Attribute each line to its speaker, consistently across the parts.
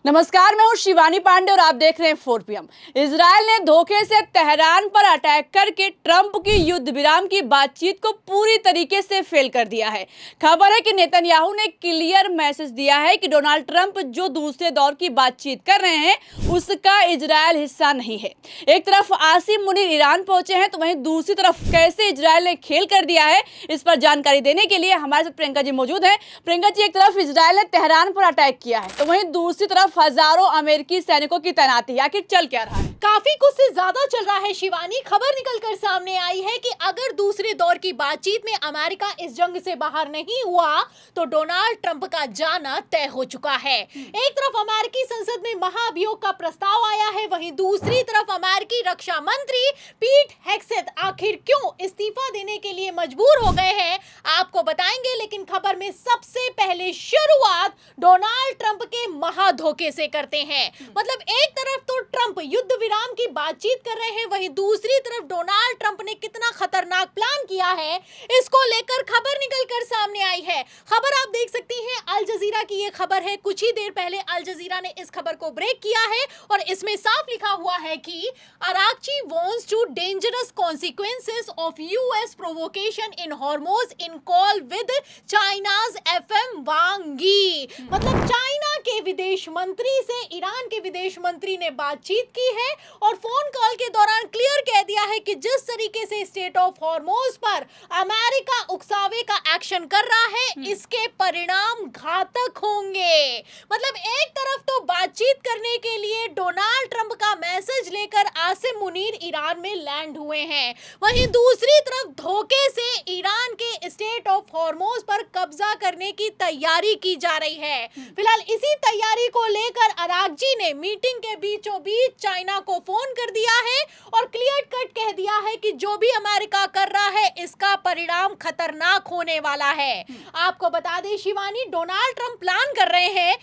Speaker 1: नमस्कार, मैं हूं शिवानी पांडे और आप देख रहे हैं 4 PM। इजराइल ने धोखे से तेहरान पर अटैक करके ट्रंप की युद्ध विराम की बातचीत को पूरी तरीके से फेल कर दिया है। खबर है कि नेतन्याहू ने क्लियर मैसेज दिया है कि डोनाल्ड ट्रंप जो दूसरे दौर की बातचीत कर रहे हैं उसका इजराइल हिस्सा नहीं है। एक तरफ आसिम मुनीर ईरान पहुंचे हैं तो वहीं दूसरी तरफ कैसे इजराइल ने खेल कर दिया है, इस पर जानकारी देने के लिए हमारे साथ प्रियंका जी मौजूद हैं। प्रियंका जी, एक तरफ इजराइल ने तेहरान पर अटैक किया है तो वहीं दूसरी तरफ हजारों अमेरिकी सैनिकों की तैनाती, आखिर चल क्या रहा है?
Speaker 2: काफी कुछ से ज्यादा चल रहा है शिवानी। खबर निकलकर सामने आई है कि अगर दूसरे दौर की बातचीत में अमेरिका इस जंग से बाहर नहीं हुआ तो डोनाल्ड ट्रंप का जाना तय हो चुका है। एक तरफ अमेरिकी संसद में महाभियोग का प्रस्ताव आया है, वहीं दूसरी तरफ अमेरिकी रक्षा मंत्री पीट हेगसेथ आखिर क्यों इस्तीफा देने के लिए मजबूर हो गए हैं, आपको बताएंगे। लेकिन खबर में सबसे पहले शुरुआत डोनाल्ड ट्रंप के महाधोखे से करते हैं। मतलब एक तरफ तो ट्रंप युद्ध विराम की बातचीत कर रहे हैं, वहीं दूसरी तरफ डोनाल्ड ट्रंप ने कितना खतरनाक प्लान किया है, इसको लेकर खबर निकलकर सामने आई है। खबर आप देख सकती हैं, अल जजीरा की ये खबर है। कुछ ही देर पहले अल जजीरा ने इस खबर को ब्रेक किया है और इसमें साफ लिखा हुआ है कि Araghchi wants to dangerous consequences of US provocation in Hormuz in call with China's FM Wang Yi. मतलब चाइना के विदेश मंत्री से ईरान के विदेश मंत्री ने बातचीत की है और फोन कॉल के दौरान क्लियर कह दिया है कि जिस तरीके से स्टेट ऑफ हॉर्मोज पर अमेरिका उकसावे का एक्शन कर रहा है, इसके परिणाम घातक होंगे। मतलब एक तरफ तो बातचीत करने के लिए डोनाल्ड ट्रंप का मैसेज लेकर आसिम मुनीर ईरान में लैंड हुए हैं, वहीं दूसरी तरफ धोखे से ईरान के स्टेट ऑफ हॉर्मोज पर कब्जा करने की तैयारी की जा रही है। फिलहाल इसी तैयारी को लेकर अरागची ने मीटिंग के बीचों बीच चाइना को फोन कर दिया है और क्लियर कट कह दिया है कि जो भी अमेरिका कर रहा है इसका परिणाम खतरनाक होने वाला है। आपको बता दें शिवानी, डोनाल्ड ट्रंप प्लान कर रहे हैं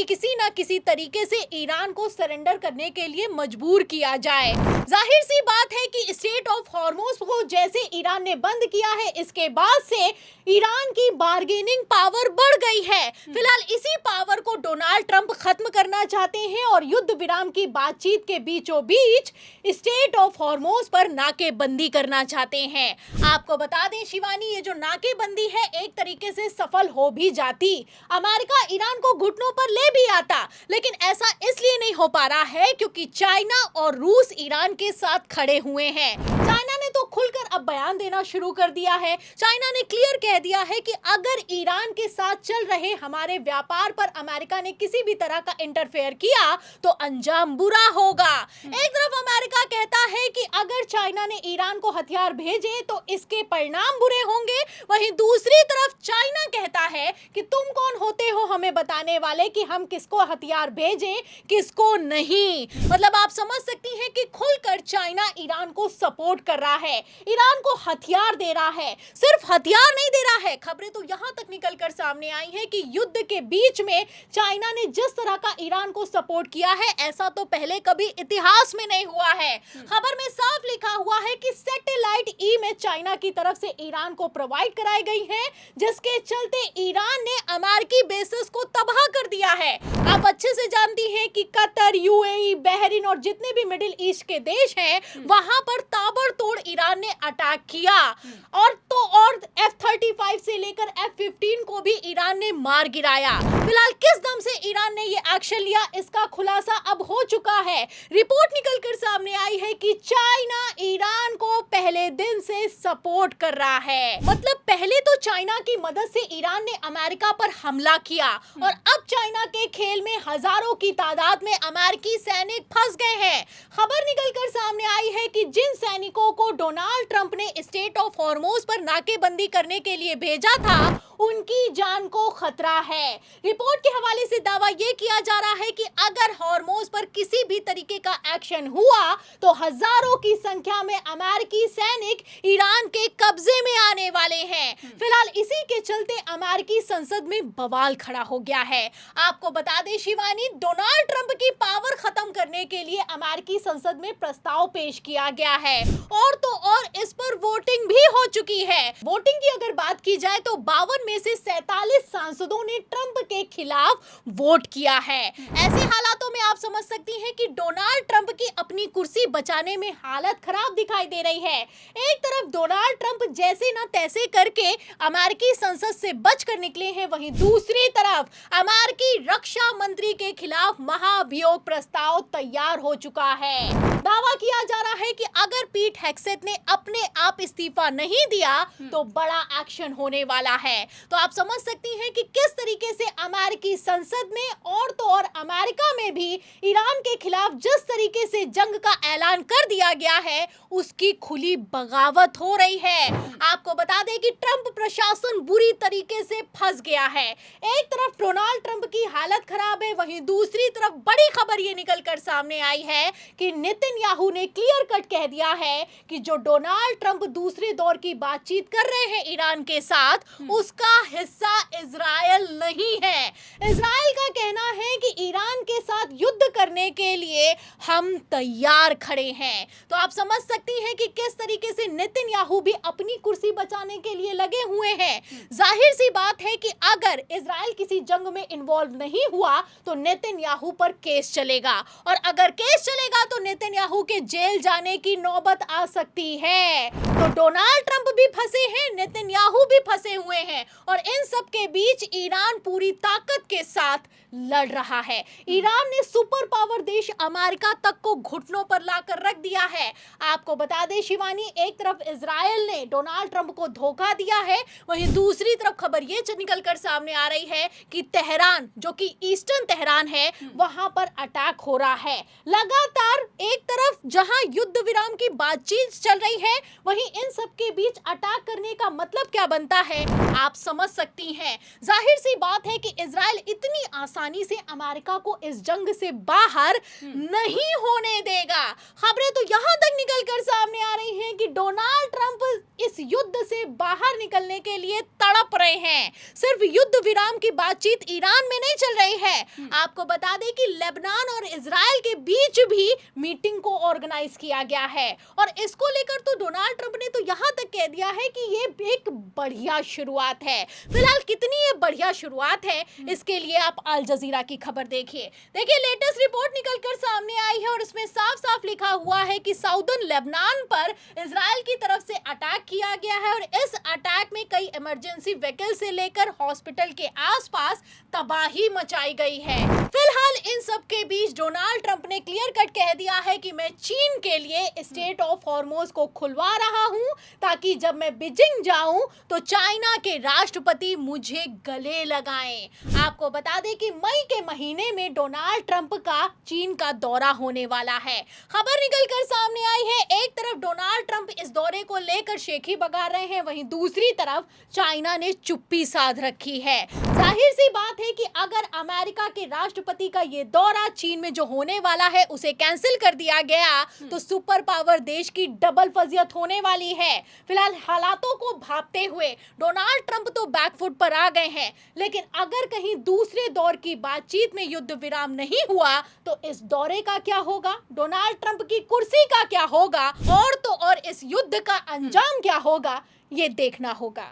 Speaker 2: किसी ना किसी तरीके से ईरान को सरेंडर करने के लिए मजबूर किया जाए। जाहिर सी बात है कि स्टेट ऑफ हॉर्मोज को जैसे ईरान ने बंद किया है, इसके बाद से ईरान की बार्गेनिंग पावर बढ़ गई है। फिलहाल इसी पावर को डोनाल्ड ट्रंप खत्म करना चाहते हैं और युद्ध विराम की बातचीत के बीचों बीच स्टेट ऑफ हॉर्मोज पर नाकेबंदी करना चाहते हैं। आपको बता दें शिवानी, ये जो नाकेबंदी है एक तरीके से सफल हो भी जाती, अमेरिका ईरान को घुटनों पर ले भी आता, लेकिन ऐसा इसलिए नहीं हो पा रहा है क्योंकि चाइना और रूस ईरान के साथ खड़े हुए हैं। चाइना ने तो खुलकर अब बयान देना शुरू कर दिया है। चाइना ने क्लियर कह दिया है कि अगर ईरान के साथ चल रहे हमारे व्यापार पर अमेरिका ने किसी भी तरह का इंटरफेयर किया तो अंजाम बुरा होगा। एक तरफ अमेरिका कहता है कि अगर चाइना ने ईरान को हथियार भेजे तो इसके परिणाम बुरे होंगे, वहीं दूसरी तरफ चाइना कहता है कि तुम कौन होते हो हमें बताने वाले कि हम किसको हथियार भेजें किसको नहीं। मतलब आप समझ सकती हैं कि खुलकर चाइना ईरान को सपोर्ट कर रहा है, ईरान को हथियार दे रहा है। सिर्फ हथियार नहीं दे रहा है, खबरें तो यहां तक निकलकर सामने आई हैं कि युद्ध के बीच में चाइना ने जिस तरह का ईरान को सपोर्ट किया है ऐसा तो पहले कभी इतिहास में नहीं हुआ है। खबर में साफ लिखा हुआ है कि सैटेलाइट ई में चाइना की तरफ से ईरान को प्रोवाइड कराई गई है, जिसके चलते ईरान ने अमेरिकी बेसेस को तबाह कर दिया है। आप अच्छे से जानती हैं कि कतर, यूएई, बहरीन और जितने भी मिडिल ईस्ट के देश हैं वहां पर ताबड़तोड़ ईरान ने अटैक किया और F-35 से लेकर F-15 को भी ईरान ने मार गिराया। फिलहाल किस दम से ईरान ने ये एक्शन लिया, इसका खुलासा अब हो चुका है। रिपोर्ट निकलकर सामने आई है कि चाइना ईरान को पहले दिन से सपोर्ट कर रहा है। मतलब पहले तो चाइना की मदद से ईरान ने अमेरिका पर हमला किया और अब चाइना के खेल में हजारों की तादाद में अमेरिकी सैनिक फंस गए हैं। खबर निकलकर सामने आई है कि जिन सैनिकों को डोनाल्ड ट्रंप ने स्टेट ऑफ हॉर्मोज पर नाकेबंदी करने के लिए भेजा था उनकी जान को खतरा है। रिपोर्ट के हवाले से दावा यह किया जा रहा है कि अगर हॉर्मोज पर किसी भी तरीके का एक्शन हुआ तो हजारों की संख्या में अमेरिकी सैनिक ईरान के कब्जे में आने वाले हैं। फिलहाल इसी के चलते अमेरिकी संसद में बवाल खड़ा हो गया है। आपको बता दें शिवानी, डोनाल्ड ट्रंप की पावर खत्म करने के लिए अमेरिकी संसद में प्रस्ताव पेश किया गया है और तो और इस पर वोटिंग भी हो चुकी है। वोटिंग की अगर बात की जाए तो 52 में से 47 सांसदों ने ट्रंप के खिलाफ वोट किया है। ऐसे हालातों में आप समझ सकती हैं कि डोनाल्ड ट्रंप की अपनी कुर्सी बचाने में हालत खराब दिखाई दे रही है। एक तरफ डोनाल्ड ट्रंप जैसे ना तैसे करके अमेरिकी संसद से बचकर निकले हैं, वहीं दूसरी तरफ अमेरिकी रक्षा मंत्री के खिलाफ महाभियोग प्रस्ताव तैयार हो चुका है। दावा किया जा रहा है कि अगर पीट हेग्सेथ ने अपने आप इस्तीफा नहीं दिया तो बड़ा एक्शन होने वाला है। तो आप समझ सकती हैं कि किस तरीके से अमेरिकी संसद में और तो और अमेरिका में भी ईरान के खिलाफ जिस तरीके से जंग का ऐलान कर दिया गया है, उसकी खुली बगावत हो रही है। आपको बता दें कि ट्रंप प्रशासन बुरी तरीके से फंस गया है। एक तरफ डोनाल्ड ट्रंप की हालत खराब है, वहीं दूसरी तरफ बड़ी खबर ये निकल कर सामने आई है कि नेतन्याहू ने क्लियर कट कह दिया है कि जो डोनाल्ड ट्रंप दूसरे दौर की बातचीत कर रहे हैं ईरान के साथ, उसका हिस्सा इजराइल नहीं है। इजराइल का कहना है कि ईरान के साथ युद्ध करने के लिए हम तैयार खड़े हैं। तो आप समझ सकती हैं कि किस तरीके से नेतन्याहू भी अपनी कुर्सी बचाने के लिए लगे हुए हैं। जाहिर सी बात है कि अगर इजराइल किसी जंग में इन्वॉल्व नहीं हुआ तो नेतन्याहू पर केस चलेगा, और अगर केस चलेगा तो नेतन्याहू के जेल जाने की नौबत आ सकती है। तो डोनाल्ड ट्रंप भी फंसे हैं, नेतन्याहू भी फंसे हुए हैं, और इन सब के बीच ईरान पूरी ताकत के साथ लड़ रहा है। ईरान ने सुपर पावर देश अमेरिका तक को घुटनों पर लाकर रख दिया है। आपको बता दें शिवानी, एक तरफ इजराइल ने डोनाल्ड ट्रंप को धोखा दिया है, वहीं दूसरी तरफ खबर ये निकल कर सामने आ रही है कि तेहरान, जो कि ईस्टर्न तेहरान है, वहां पर अटैक हो रहा है। लगातार एक तरफ जहां युद्ध विराम की बातचीत चल रही है, वहीं इन सब के बीच अटैक करने का मतलब क्या बनता है, आप समझ सकती हैं। जाहिर सी बात है कि इजराइल इतनी आसानी से अमेरिका को इस जंग से बाहर नहीं होने देगा। खबरें तो यहां तक निकल कर सामने आ रही हैं कि डोनाल्ड ट्रंप इस युद्ध से बाहर निकलने के लिए तड़प रहे हैं। सिर्फ युद्ध विराम की बातचीत ईरान में नहीं चल रही है। आपको बता दें कि लेबनान और इजराइल के बीच भी मीटिंग को ऑर्गेनाइज किया गया है, और इसको लेकर तो डोनाल्ड ट्रंप ने तो यहां तक कह दिया है कि ये एक बढ़िया शुरुआत है। फिलहाल कितनी ये बढ़िया शुरुआत है, इसके लिए आप अल जजीरा की खबर देखिए। लेटेस्ट रिपोर्ट निकलकर सामने आई है और इसमें साफ साफ लिखा हुआ है कि साउदर्न लेबनान पर इजराइल की तरफ से अटैक किया गया है, और इस अटैक में कई इमरजेंसी व्हीकल से लेकर हॉस्पिटल के आसपास तबाही मचाई गई है। फिलहाल इन सब के बीच डोनाल्ड ट्रंप ने क्लियर कट कह दिया है कि मैं चीन के लिए स्टेट ऑफ हॉर्मोज को खुलवा रहा हूं, ताकि जब मैं बीजिंग जाऊं तो चाइना के राष्ट्रपति मुझे गले लगाएं। आपको बता दें कि मई के महीने में डोनाल्ड ट्रंप का चीन का दौरा होने वाला है। खबर निकल कर सामने आई है, एक तरफ डोनाल्ड ट्रंप इस दौरे को लेकर शेखी बगा रहे हैं, वहीं दूसरी तरफ चाइना ने चुप्पी साध रखी है। जाहिर सी बात है कि अगर अमेरिका के राष्ट्रपति का ये दौरा चीन में जो होने वाला है उसे कैंसिल कर दिया गया तो सुपर पावर देश की डबल फजियत होने वाली है। फिलहाल हालातों को भांपते हुए डोनाल्ड ट्रंप तो बैकफुट पर आ गए हैं, लेकिन अगर कहीं दूसरे दौर की बातचीत में युद्ध विराम नहीं हुआ तो इस दौरे का क्या होगा, डोनाल्ड ट्रंप की कुर्सी का क्या होगा, और तो और इस युद्ध का अंजाम क्या होगा, ये देखना होगा।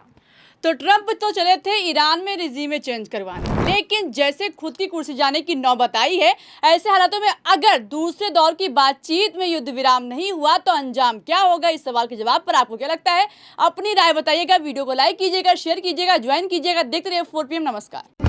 Speaker 1: तो ट्रंप तो चले थे ईरान में रिजीम चेंज करवाने, लेकिन जैसे खुद की कुर्सी जाने की नौबत आई है, ऐसे हालातों में अगर दूसरे दौर की बातचीत में युद्ध विराम नहीं हुआ तो अंजाम क्या होगा, इस सवाल के जवाब पर आपको क्या लगता है, अपनी राय बताइएगा। वीडियो को लाइक कीजिएगा, शेयर कीजिएगा, ज्वाइन कीजिएगा। देखते रहिए 4 PM। नमस्कार।